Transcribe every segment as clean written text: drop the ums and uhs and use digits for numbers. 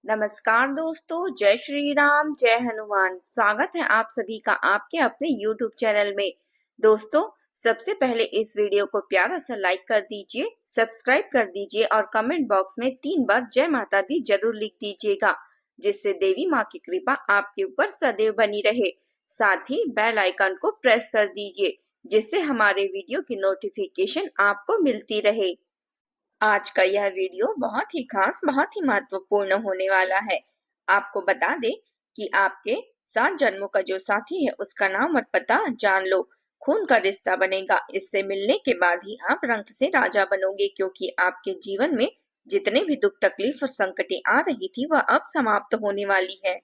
नमस्कार दोस्तों, जय श्री राम, जय हनुमान। स्वागत है आप सभी का आपके अपने YouTube चैनल में। दोस्तों, सबसे पहले इस वीडियो को प्यारा सा लाइक कर दीजिए, सब्सक्राइब कर दीजिए और कमेंट बॉक्स में 3 बार जय माता दी जरूर लिख दीजिएगा, जिससे देवी माँ की कृपा आपके ऊपर सदैव बनी रहे। साथ ही बेल आइकन को प्रेस कर दीजिए, जिससे हमारे वीडियो की नोटिफिकेशन आपको मिलती रहे। आज का यह वीडियो बहुत ही खास, बहुत ही महत्वपूर्ण होने वाला है। आपको बता दें कि आपके 7 जन्मों का जो साथी है उसका नाम और पता जान लो। खून का रिश्ता बनेगा। इससे मिलने के बाद ही आप रंग से राजा बनोगे, क्योंकि आपके जीवन में जितने भी दुख तकलीफ और संकटें आ रही थी वह अब समाप्त होने वाली है।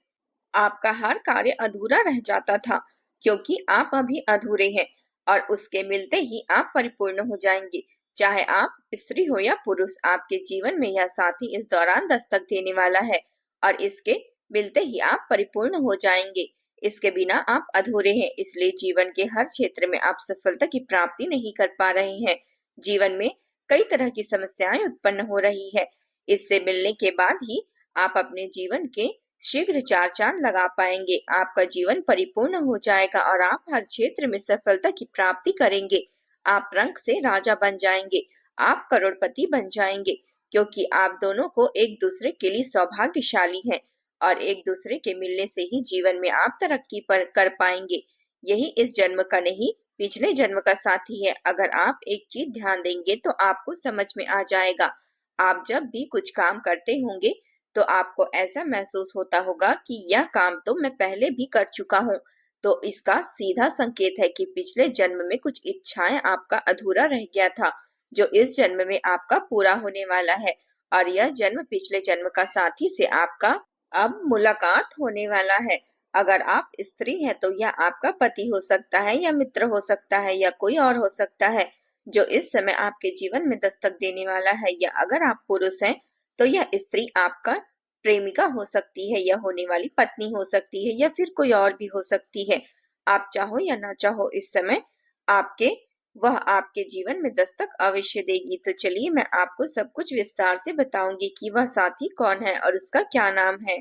आपका हर कार्य अधूरा रह जाता था, क्योंकि आप अभी अधूरे हैं और उसके मिलते ही आप परिपूर्ण हो जाएंगे। चाहे आप स्त्री हो या पुरुष, आपके जीवन में यह साथी इस दौरान दस्तक देने वाला है और इसके मिलते ही आप परिपूर्ण हो जाएंगे। इसके बिना आप अधूरे हैं, इसलिए जीवन के हर क्षेत्र में आप सफलता की प्राप्ति नहीं कर पा रहे हैं। जीवन में कई तरह की समस्याएं उत्पन्न हो रही है। इससे मिलने के बाद ही आप अपने जीवन के शीघ्र 4 चांद लगा पाएंगे। आपका जीवन परिपूर्ण हो जाएगा और आप हर क्षेत्र में सफलता की प्राप्ति करेंगे। आप रंग से राजा बन जाएंगे। आप करोड़पति बन जाएंगे, क्योंकि आप दोनों को एक दूसरे के लिए सौभाग्यशाली हैं और एक दूसरे के मिलने से ही जीवन में आप तरक्की पर कर पाएंगे। यही इस जन्म का नहीं, पिछले जन्म का साथी है। अगर आप एक चीज ध्यान देंगे तो आपको समझ में आ जाएगा। आप जब भी कुछ काम करते होंगे तो आपको ऐसा महसूस होता होगा कि यह काम तो मैं पहले भी कर चुका हूँ। तो इसका सीधा संकेत है कि पिछले जन्म में कुछ इच्छाएं आपका अधूरा रह गया था, जो इस जन्म में आपका पूरा होने वाला है। और यह जन्म पिछले जन्म का साथी से आपका अब मुलाकात होने वाला है। अगर आप स्त्री हैं तो यह आपका पति हो सकता है या मित्र हो सकता है या कोई और हो सकता है, जो इस समय आपके जीवन में दस्तक देने वाला है। या अगर आप पुरुष हैं तो यह स्त्री आपका प्रेमिका हो सकती है, यह होने वाली पत्नी हो सकती है या फिर कोई और भी हो सकती है। आप चाहो या ना चाहो, इस समय आपके वह आपके जीवन में दस्तक अवश्य देगी। तो चलिए मैं आपको सब कुछ विस्तार से बताऊंगी कि वह साथी कौन है और उसका क्या नाम है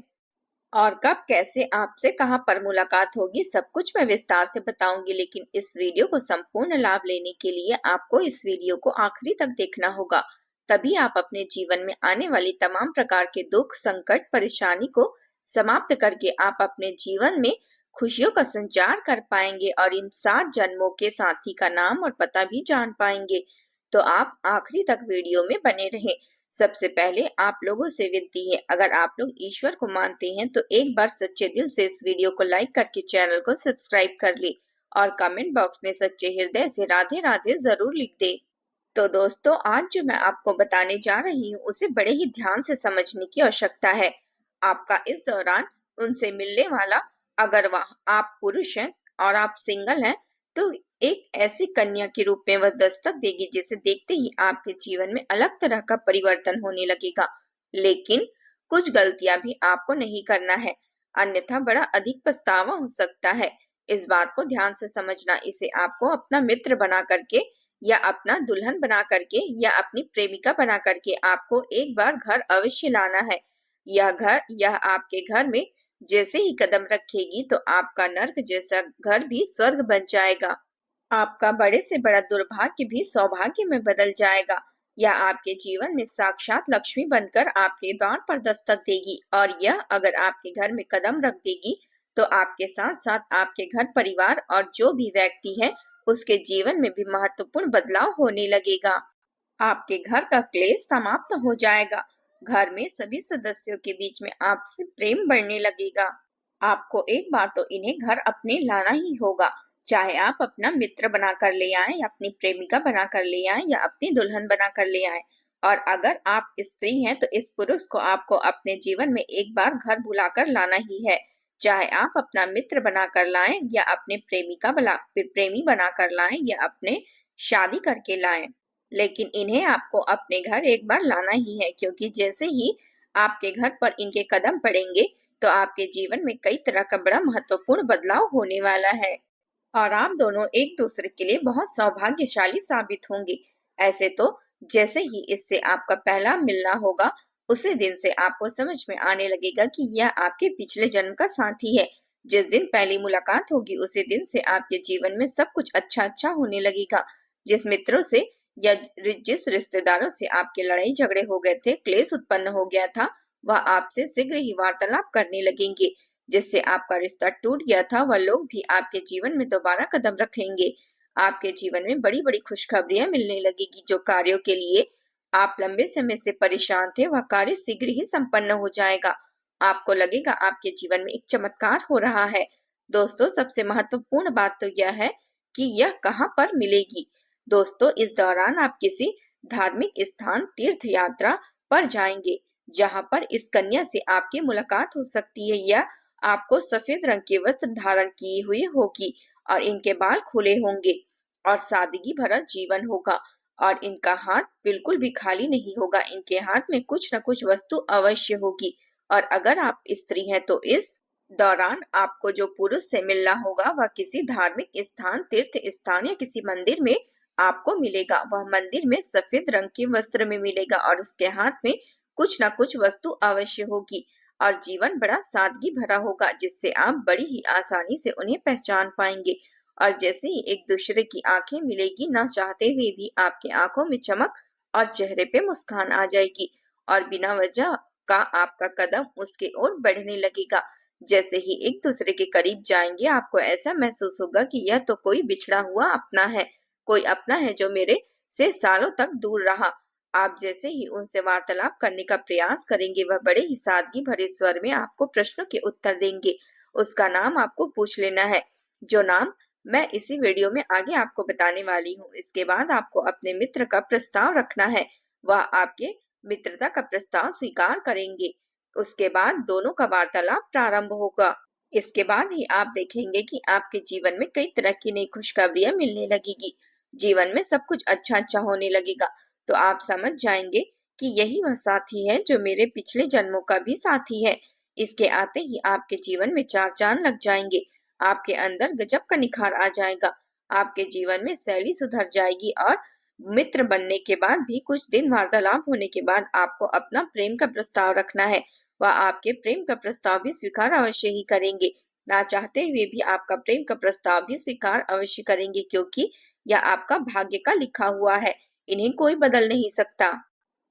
और कब कैसे आपसे कहां पर मुलाकात होगी। सब कुछ मैं विस्तार से बताऊंगी, लेकिन इस वीडियो को संपूर्ण लाभ लेने के लिए आपको इस वीडियो को आखिरी तक देखना होगा। तभी आप अपने जीवन में आने वाली तमाम प्रकार के दुख, संकट, परेशानी को समाप्त करके आप अपने जीवन में खुशियों का संचार कर पाएंगे और इन 7 जन्मों के साथी का नाम और पता भी जान पाएंगे। तो आप आखिरी तक वीडियो में बने रहें। सबसे पहले आप लोगों से विनती है, अगर आप लोग ईश्वर को मानते हैं तो एक बार सच्चे दिल से इस वीडियो को लाइक करके चैनल को सब्सक्राइब कर ले और कमेंट बॉक्स में सच्चे हृदय से राधे राधे जरूर लिख दे। तो दोस्तों, आज जो मैं आपको बताने जा रही हूँ उसे बड़े ही ध्यान से समझने की आवश्यकता है। आपका इस दौरान उनसे मिलने वाला, अगर वह आप पुरुष हैं और आप सिंगल हैं, तो एक ऐसी कन्या के रूप में वह दस्तक देगी जिसे देखते ही आपके जीवन में अलग तरह का परिवर्तन होने लगेगा। लेकिन कुछ गलतियां भी आपको नहीं करना है, अन्यथा बड़ा अधिक पछतावा हो सकता है। इस बात को ध्यान से समझना। इसे आपको अपना मित्र बना करके या अपना दुल्हन बना करके या अपनी प्रेमिका बना करके आपको एक बार घर अवश्य लाना है। यह आपके घर में जैसे ही कदम रखेगी तो आपका नर्क जैसा घर भी स्वर्ग बन जाएगा। आपका बड़े से बड़ा दुर्भाग्य भी सौभाग्य में बदल जाएगा। यह आपके जीवन में साक्षात लक्ष्मी बनकर आपके द्वार पर दस्तक देगी और यह अगर आपके घर में कदम रख देगी तो आपके साथ साथ आपके घर परिवार और जो भी व्यक्ति है उसके जीवन में भी महत्वपूर्ण बदलाव होने लगेगा। आपके घर का क्लेश समाप्त हो जाएगा। घर में सभी सदस्यों के बीच में आपसी प्रेम बढ़ने लगेगा। आपको एक बार तो इन्हें घर अपने लाना ही होगा, चाहे आप अपना मित्र बनाकर ले आए या अपनी प्रेमिका बनाकर ले आए या अपनी दुल्हन बनाकर ले आए। और अगर आप स्त्री हैं तो इस पुरुष को आपको अपने जीवन में एक बार घर बुलाकर लाना ही है, चाहे आप अपना मित्र बनाकर लाएं या अपने प्रेमी बनाकर लाएं या अपने शादी करके लाएं। लेकिन इन्हें आपको अपने घर एक बार लाना ही है, क्योंकि जैसे ही आपके घर पर इनके कदम पड़ेंगे तो आपके जीवन में कई तरह का बड़ा महत्वपूर्ण बदलाव होने वाला है और आप दोनों एक दूसरे के लिए बहुत सौभाग्यशाली साबित होंगे। ऐसे तो जैसे ही इससे आपका पहला मिलना होगा उसी दिन से आपको समझ में आने लगेगा कि यह आपके पिछले जन्म का साथी है। जिस दिन पहली मुलाकात होगी उसी दिन से आपके जीवन में सब कुछ अच्छा अच्छा होने लगेगा। जिस मित्रों से या जिस रिश्तेदारों से आपके लड़ाई झगड़े हो गए थे, क्लेश उत्पन्न हो गया था, वह आपसे शीघ्र ही वार्तालाप करने लगेंगे। जिससे आपका रिश्ता टूट गया था, वह लोग भी आपके जीवन में दोबारा कदम रखेंगे। आपके जीवन में बड़ी बड़ी खुशखबरियां मिलने लगेगी। जो कार्यों के लिए आप लंबे समय से परेशान थे, वह कार्य शीघ्र ही संपन्न हो जाएगा। आपको लगेगा आपके जीवन में एक चमत्कार हो रहा है। दोस्तों, सबसे महत्वपूर्ण बात तो यह है कि यह कहाँ पर मिलेगी। दोस्तों, इस दौरान आप किसी धार्मिक स्थान, तीर्थ यात्रा पर जाएंगे, जहाँ पर इस कन्या से आपकी मुलाकात हो सकती है। या आपको सफेद रंग के वस्त्र धारण किए हुए होगी और इनके बाल खुले होंगे और सादगी भरा जीवन होगा। और इनका हाथ बिल्कुल भी खाली नहीं होगा, इनके हाथ में कुछ न कुछ वस्तु अवश्य होगी। और अगर आप स्त्री हैं तो इस दौरान आपको जो पुरुष से मिलना होगा वह किसी धार्मिक स्थान, तीर्थ स्थान या किसी मंदिर में आपको मिलेगा। वह मंदिर में सफेद रंग के वस्त्र में मिलेगा और उसके हाथ में कुछ न कुछ वस्तु अवश्य होगी और जीवन बड़ा सादगी भरा होगा, जिससे आप बड़ी ही आसानी से उन्हें पहचान पाएंगे। और जैसे ही एक दूसरे की आंखें मिलेगी, ना चाहते हुए भी आपकी आंखों में चमक और चेहरे पे मुस्कान आ जाएगी और बिना वजह का आपका कदम उसके ओर बढ़ने लगेगा। जैसे ही एक दूसरे के करीब जाएंगे, आपको ऐसा महसूस होगा कि यह तो कोई बिछड़ा हुआ अपना है, कोई अपना है जो मेरे से सालों तक दूर रहा। आप जैसे ही उनसे वार्तालाप करने का प्रयास करेंगे, वह बड़े ही सादगी भरे स्वर में आपको प्रश्नों के उत्तर देंगे। उसका नाम आपको पूछ लेना है, जो नाम मैं इसी वीडियो में आगे आपको बताने वाली हूँ। इसके बाद आपको अपने मित्र का प्रस्ताव रखना है। वह आपके मित्रता का प्रस्ताव स्वीकार करेंगे। उसके बाद दोनों का वार्तालाप प्रारंभ होगा। इसके बाद ही आप देखेंगे कि आपके जीवन में कई तरह की नई खुशखबरियां मिलने लगेगी। जीवन में सब कुछ अच्छा अच्छा होने लगेगा। तो आप समझ जाएंगे कि यही वह साथी है जो मेरे पिछले जन्मों का भी साथी है। इसके आते ही आपके जीवन में चार चांद लग जाएंगे। आपके अंदर गजब का निखार आ जाएगा। आपके जीवन में शैली सुधर जाएगी और मित्र बनने के बाद भी कुछ दिन वार्तालाप होने के बाद आपको अपना प्रेम का प्रस्ताव रखना है। वह आपके प्रेम का प्रस्ताव भी स्वीकार अवश्य ही करेंगे। ना चाहते हुए भी आपका प्रेम का प्रस्ताव भी स्वीकार अवश्य करेंगे, क्योंकि यह आपका भाग्य का लिखा हुआ है। इन्हें कोई बदल नहीं सकता।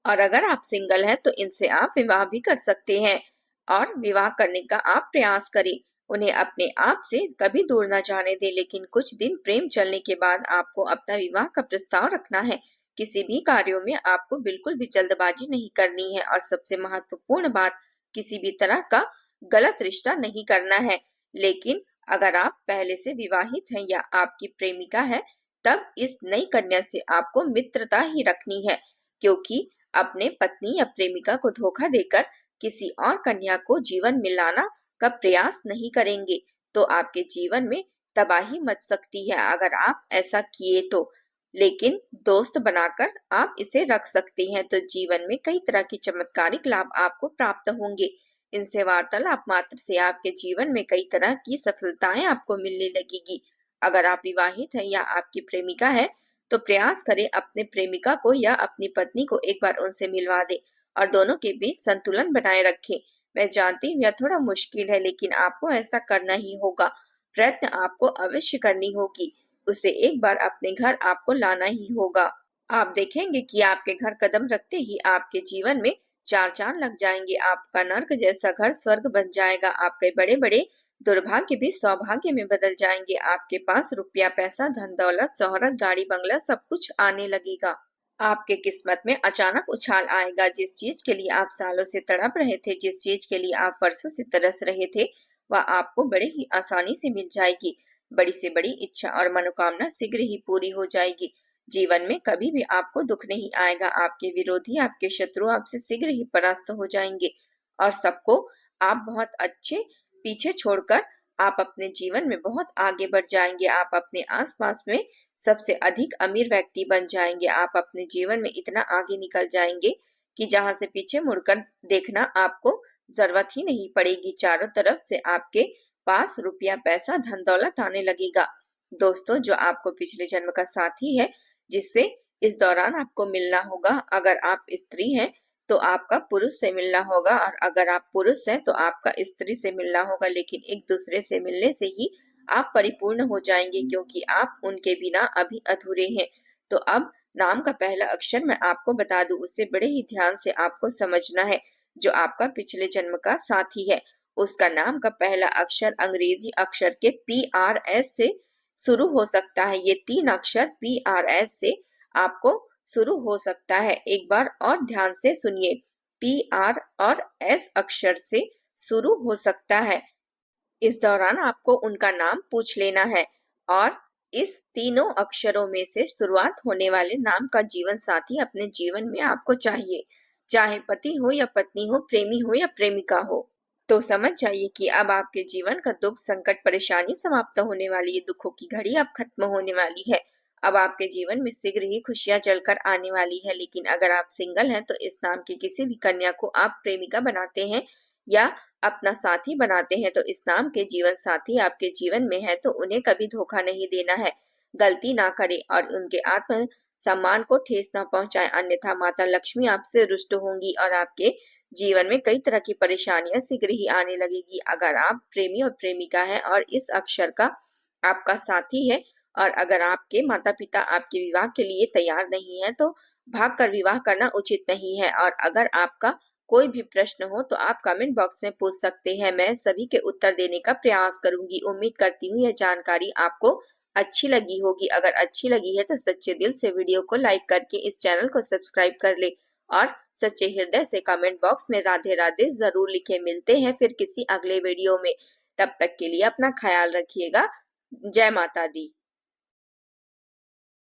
और अगर आप सिंगल हैं तो इनसे आप विवाह भी कर सकते हैं और विवाह करने का आप प्रयास करें। उन्हें अपने आप से कभी दूर न जाने दें, लेकिन कुछ दिन प्रेम चलने के बाद आपको अपना विवाह का प्रस्ताव रखना है। किसी भी कार्यों में आपको बिल्कुल भी जल्दबाजी नहीं करनी है और सबसे महत्वपूर्ण बात, किसी भी तरह का गलत रिश्ता नहीं करना है। लेकिन अगर आप पहले से विवाहित हैं या आपकी प्रेमिका है, तब इस नई कन्या से आपको मित्रता ही रखनी है, क्योंकि अपने पत्नी या प्रेमिका को धोखा देकर किसी और कन्या को जीवन में लाना का प्रयास नहीं करेंगे तो आपके जीवन में तबाही मच सकती है अगर आप ऐसा किए तो। लेकिन दोस्त बनाकर आप इसे रख सकते हैं तो जीवन में कई तरह के चमत्कारिक लाभ आपको प्राप्त होंगे। इनसे वार्तालाप मात्र से आपके जीवन में कई तरह की सफलताएं आपको मिलने लगेगी। अगर आप विवाहित हैं या आपकी प्रेमिका है तो प्रयास करें अपने प्रेमिका को या अपनी पत्नी को एक बार उनसे मिलवा दें और दोनों के बीच संतुलन बनाए रखें। मैं जानती हूँ यह थोड़ा मुश्किल है, लेकिन आपको ऐसा करना ही होगा। प्रयत्न आपको अवश्य करनी होगी। उसे एक बार अपने घर आपको लाना ही होगा। आप देखेंगे कि आपके घर कदम रखते ही आपके जीवन में चार चांद लग जाएंगे। आपका नर्क जैसा घर स्वर्ग बन जाएगा। आपके बड़े बड़े दुर्भाग्य भी सौभाग्य में बदल जाएंगे। आपके पास रुपया, पैसा, धन दौलत, शोहरत, गाड़ी बंगला सब कुछ आने लगेगा। आपके किस्मत में अचानक उछाल आएगा। जिस चीज के लिए आप सालों से तड़प रहे थे, जिस चीज के लिए आप वर्षों से तरस रहे थे, वह आपको बड़े ही आसानी से मिल जाएगी। बड़ी से बड़ी इच्छा और मनोकामना शीघ्र ही पूरी हो जाएगी। जीवन में कभी भी आपको दुख नहीं आएगा। आपके विरोधी, आपके शत्रु आपसे शीघ्र ही परास्त हो जाएंगे और सबको आप बहुत अच्छे पीछे छोड़कर आप अपने जीवन में बहुत आगे बढ़ जाएंगे। आप अपने आसपास में सबसे अधिक अमीर व्यक्ति बन जाएंगे। आप अपने जीवन में इतना आगे निकल जाएंगे कि जहां से पीछे मुड़कर देखना आपको जरूरत ही नहीं पड़ेगी। चारों तरफ से आपके पास रुपया, पैसा, धन दौलत आने लगेगा। दोस्तों, जो आपको पिछले जन्म का साथी है जिससे इस दौरान आपको मिलना होगा, अगर आप स्त्री हैं तो आपका पुरुष से मिलना होगा, और अगर आप पुरुष हैं तो आपका स्त्री से मिलना होगा। लेकिन एक दूसरे से मिलने से ही आप परिपूर्ण हो जाएंगे, क्योंकि आप उनके बिना अभी अधूरे हैं। तो अब नाम का पहला अक्षर मैं आपको बता दूं, उसे बड़े ही ध्यान से आपको समझना है। जो आपका पिछले जन्म का साथी है, उसका नाम का पहला अक्षर अंग्रेजी अक्षर के PRS से शुरू हो सकता है। ये 3 अक्षर PRS से आपको शुरू हो सकता है। एक बार और ध्यान से सुनिए, PR और S अक्षर से शुरू हो सकता है। इस दौरान आपको उनका नाम पूछ लेना है, और इस तीनों अक्षरों में से शुरुआत होने वाले नाम का जीवन साथी अपने जीवन में आपको चाहिए, चाहे पति हो या पत्नी हो, प्रेमी हो या प्रेमिका हो। तो समझ जाइए कि अब आपके जीवन का दुख, संकट, परेशानी समाप्त होने वाली है। दुखों की घड़ी अब खत्म होने वाली है। अब आपके जीवन में शीघ्र ही खुशियां जलकर आने वाली है। लेकिन अगर आप सिंगल हैं तो इस नाम की किसी भी कन्या को आप प्रेमिका बनाते हैं या अपना साथी बनाते हैं, तो इस नाम के जीवन साथी आपके जीवन में है तो उन्हें कभी धोखा नहीं देना है। गलती ना करें और उनके आत्म सम्मान को ठेस ना पहुंचाएं, अन्यथा माता लक्ष्मी आपसे रुष्ट होंगी और आपके जीवन में कई तरह की परेशानियां शीघ्र ही आने लगेगी। अगर आप प्रेमी और प्रेमिका हैं और इस अक्षर का आपका साथी है, और अगर आपके माता पिता आपके विवाह के लिए तैयार नहीं है, तो भागकर विवाह करना उचित नहीं है। और अगर आपका कोई भी प्रश्न हो तो आप कमेंट बॉक्स में पूछ सकते हैं, मैं सभी के उत्तर देने का प्रयास करूंगी। उम्मीद करती हूँ यह जानकारी आपको अच्छी लगी होगी। अगर अच्छी लगी है तो सच्चे दिल से वीडियो को लाइक करके इस चैनल को सब्सक्राइब कर ले, और सच्चे हृदय से कमेंट बॉक्स में राधे राधे जरूर लिखे। मिलते हैं फिर किसी अगले वीडियो में। तब तक के लिए अपना ख्याल रखिएगा। जय माता दी।